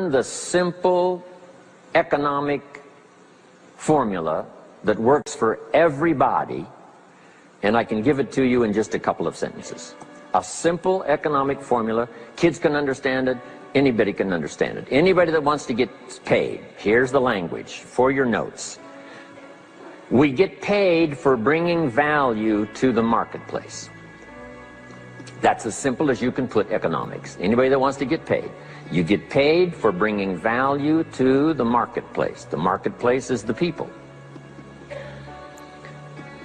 learn the simple economic formula that works for everybody, and I can give it to you in just a couple of sentences. A simple economic formula. Kids can understand it. Anybody can understand it. Anybody that wants to get paid. Here's the language for your notes. We get paid for bringing value to the marketplace. That's as simple as you can put economics. Anybody that wants to get paid. You get paid for bringing value to the marketplace. The marketplace is the people.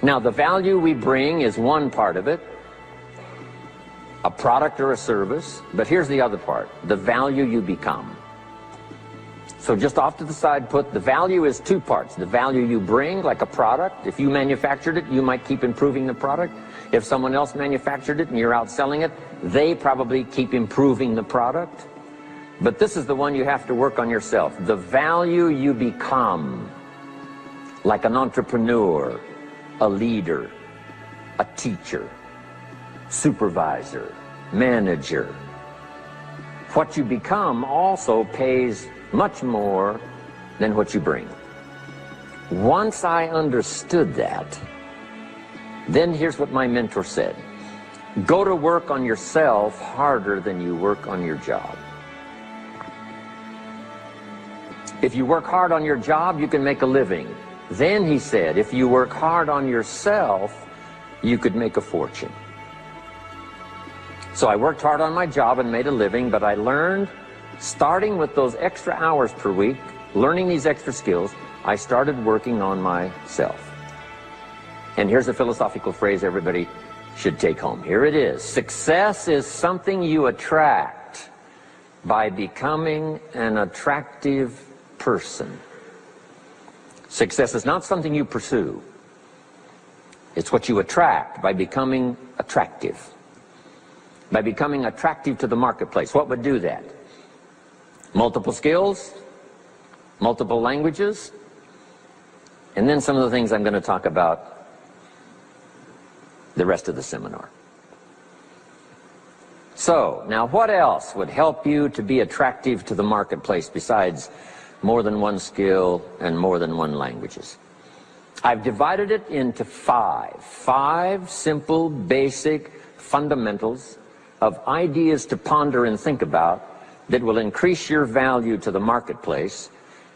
Now, the value we bring is one part of it, a product or a service, but here's the other part, the value you become. So just off to the side, put the value is two parts. The value you bring, like a product. If you manufactured it, you might keep improving the product. If someone else manufactured it and you're out selling it, they probably keep improving the product. But this is the one you have to work on yourself. The value you become, like an entrepreneur, a leader, a teacher, supervisor, manager. What you become also pays much more than what you bring. Once I understood that, then here's what my mentor said. Go to work on yourself harder than you work on your job. If you work hard on your job, you can make a living. Then he said, if you work hard on yourself, you could make a fortune. So I worked hard on my job and made a living, but I learned, starting with those extra hours per week, learning these extra skills, I started working on myself. And here's a philosophical phrase everybody should take home. Here it is. Success is something you attract by becoming an attractive person. Success is not something you pursue. It's what you attract by becoming attractive. By becoming attractive to the marketplace. What would do that? Multiple skills, multiple languages, and then some of the things I'm going to talk about the rest of the seminar. So, now what else would help you to be attractive to the marketplace besides more than one skill and more than one languages? I've divided it into five simple, basic fundamentals of ideas to ponder and think about that will increase your value to the marketplace.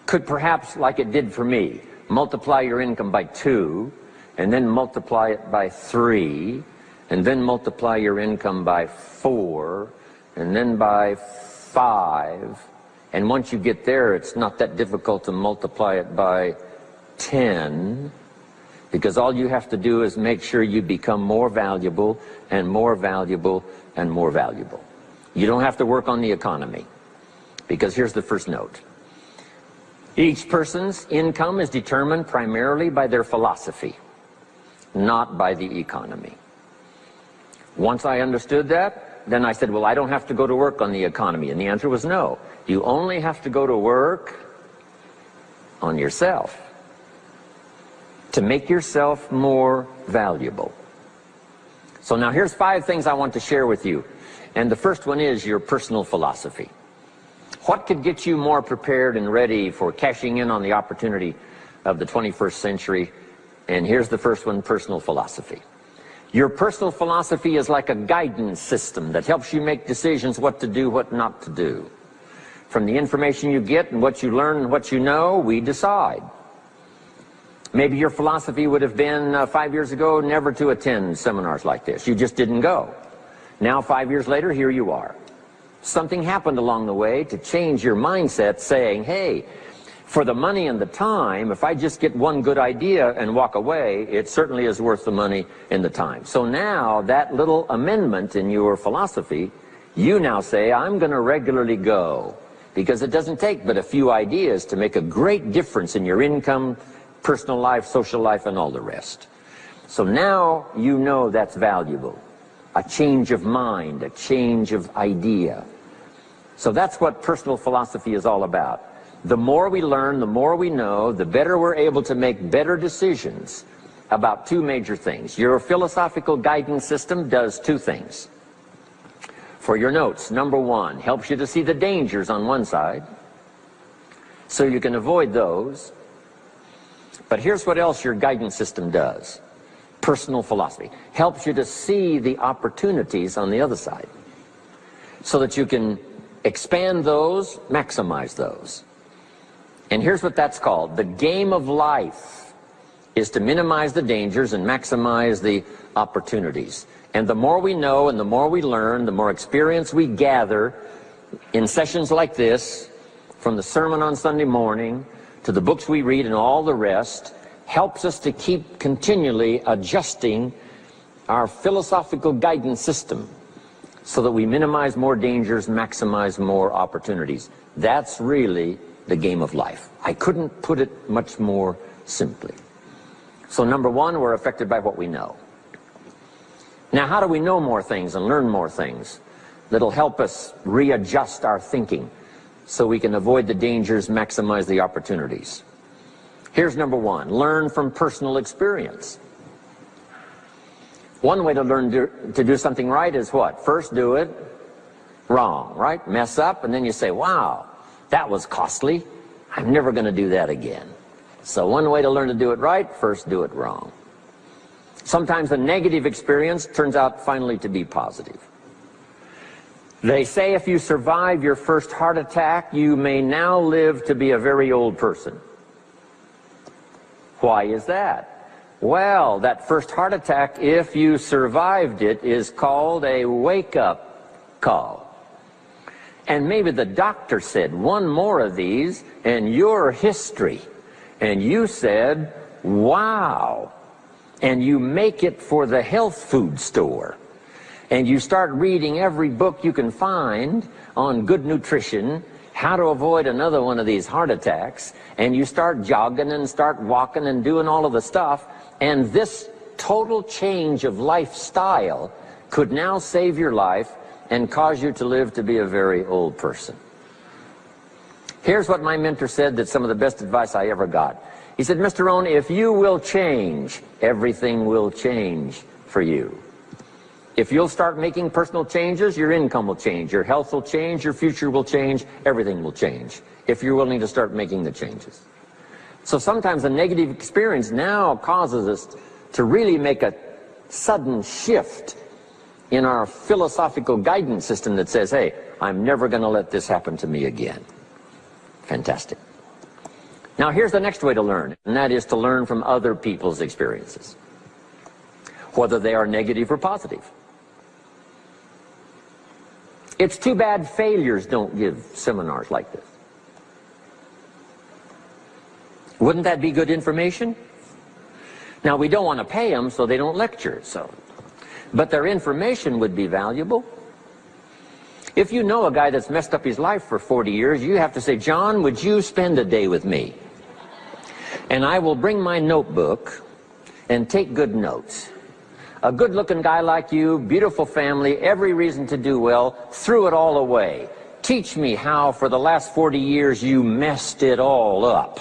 Could perhaps, like it did for me, multiply your income by 2, and then multiply it by 3, and then multiply your income by 4, and then by 5. And once you get there, it's not that difficult to multiply it by 10, because all you have to do is make sure you become more valuable and more valuable and more valuable. You don't have to work on the economy, because here's the first note. Each person's income is determined primarily by their philosophy, not by the economy. Once I understood that, then I said, well, I don't have to go to work on the economy. And the answer was no. You only have to go to work on yourself to make yourself more valuable. So now here's 5 things I want to share with you. And the first one is your personal philosophy. What could get you more prepared and ready for cashing in on the opportunity of the 21st century? And here's the first one, personal philosophy. Your personal philosophy is like a guidance system that helps you make decisions what to do, what not to do. From the information you get and what you learn and what you know, we decide. Maybe your philosophy would have been 5 years ago never to attend seminars like this. You just didn't go. Now 5 years later, here you are. Something happened along the way to change your mindset, saying, hey, for the money and the time, if I just get one good idea and walk away, it certainly is worth the money and the time. So now that little amendment in your philosophy, you now say, I'm going to regularly go, because it doesn't take but a few ideas to make a great difference in your income, personal life, social life, and all the rest. So now you know that's valuable. A change of mind, a change of idea. So that's what personal philosophy is all about. The more we learn, the more we know, the better we're able to make better decisions about 2 major things. Your philosophical guidance system does 2 things. For your notes, number 1, helps you to see the dangers on one side, so you can avoid those. But here's what else your guidance system does. Personal philosophy helps you to see the opportunities on the other side so that you can expand those, maximize those. And here's what that's called. The game of life is to minimize the dangers and maximize the opportunities. And the more we know and the more we learn, the more experience we gather in sessions like this, from the sermon on Sunday morning to the books we read and all the rest, helps us to keep continually adjusting our philosophical guidance system so that we minimize more dangers, maximize more opportunities. That's really the game of life. I couldn't put it much more simply. So number one, we're affected by what we know. Now, how do we know more things and learn more things that'll help us readjust our thinking so we can avoid the dangers, maximize the opportunities? Here's number one, learn from personal experience. One way to learn to do something right is what? First do it wrong, right? Mess up, and then you say, wow, that was costly. I'm never going to do that again. So one way to learn to do it right, first do it wrong. Sometimes a negative experience turns out finally to be positive. They say if you survive your first heart attack, you may now live to be a very old person. Why is that? Well, that first heart attack, if you survived it, is called a wake-up call. And maybe the doctor said, one more of these and you're history. And you said, wow. And you make it for the health food store. And you start reading every book you can find on good nutrition, how to avoid another one of these heart attacks, and you start jogging and start walking and doing all of the stuff, and this total change of lifestyle could now save your life and cause you to live to be a very old person. Here's what my mentor said, that's some of the best advice I ever got. He said, Mr. Rohn, if you will change, everything will change for you. If you'll start making personal changes, your income will change, your health will change, your future will change, everything will change, if you're willing to start making the changes. So sometimes a negative experience now causes us to really make a sudden shift in our philosophical guidance system that says, hey, I'm never going to let this happen to me again. Fantastic. Now here's the next way to learn, and that is to learn from other people's experiences, whether they are negative or positive. It's too bad failures don't give seminars like this. Wouldn't that be good information? Now, we don't want to pay them, so they don't lecture, but their information would be valuable. If you know a guy that's messed up his life for 40 years, you have to say, John, would you spend a day with me? And I will bring my notebook and take good notes. A good-looking guy like you, beautiful family, every reason to do well, threw it all away. Teach me how for the last 40 years you messed it all up.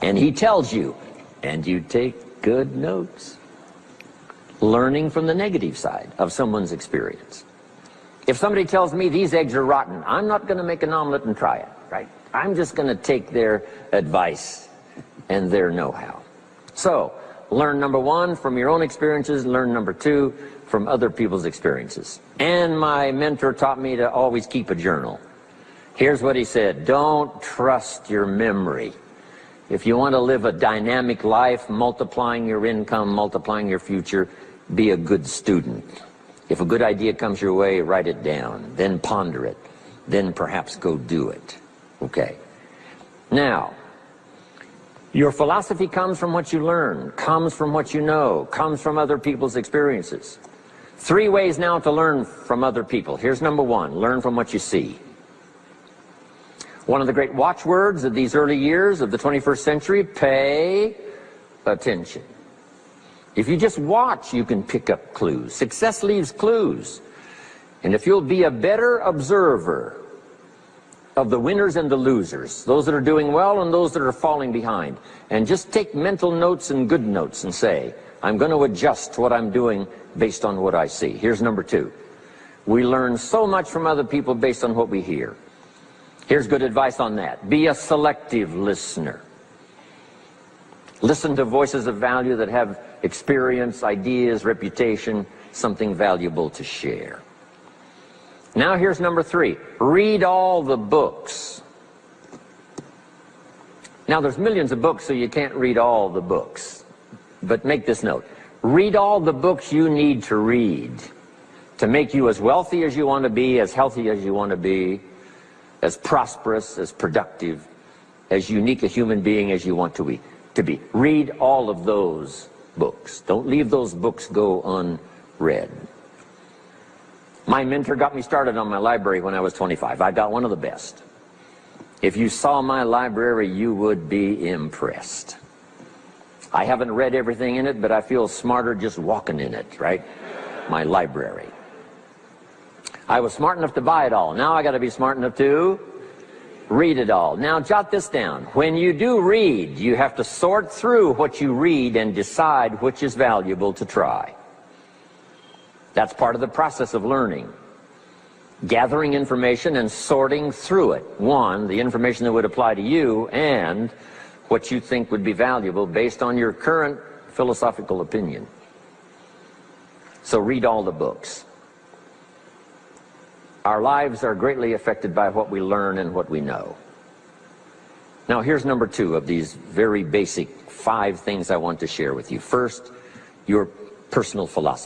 And he tells you, and you take good notes. Learning from the negative side of someone's experience. If somebody tells me these eggs are rotten, I'm not going to make an omelet and try it, right? I'm just going to take their advice and their know-how. So, learn number one from your own experiences, learn number two from other people's experiences. And my mentor taught me to always keep a journal. Here's what he said, don't trust your memory. If you want to live a dynamic life, multiplying your income, multiplying your future, be a good student. If a good idea comes your way, write it down, then ponder it, then perhaps go do it. Okay. Now, your philosophy comes from what you learn, comes from what you know, comes from other people's experiences. 3 ways now to learn from other people. Here's number one, learn from what you see. One of the great watchwords of these early years of the 21st century, pay attention. If you just watch, you can pick up clues. Success leaves clues. And if you'll be a better observer of the winners and the losers, those that are doing well and those that are falling behind, and just take mental notes and good notes and say, I'm going to adjust what I'm doing based on what I see. Here's number two. We learn so much from other people based on what we hear. Here's good advice on that. Be a selective listener. Listen to voices of value that have experience, ideas, reputation, something valuable to share. Now here's number 3. Read all the books. Now there's millions of books, so you can't read all the books. But make this note. Read all the books you need to read to make you as wealthy as you want to be, as healthy as you want to be, as prosperous, as productive, as unique a human being as you want to be. Read all of those books. Don't leave those books go unread. My mentor got me started on my library when I was 25. I got one of the best. If you saw my library, you would be impressed. I haven't read everything in it, but I feel smarter just walking in it, right? My library. I was smart enough to buy it all. Now I got to be smart enough to read it all. Now jot this down. When you do read, you have to sort through what you read and decide which is valuable to try. That's part of the process of learning. Gathering information and sorting through it. One, the information that would apply to you, and what you think would be valuable based on your current philosophical opinion. So read all the books. Our lives are greatly affected by what we learn and what we know. Now here's number 2 of these very basic 5 things I want to share with you. First, your personal philosophy.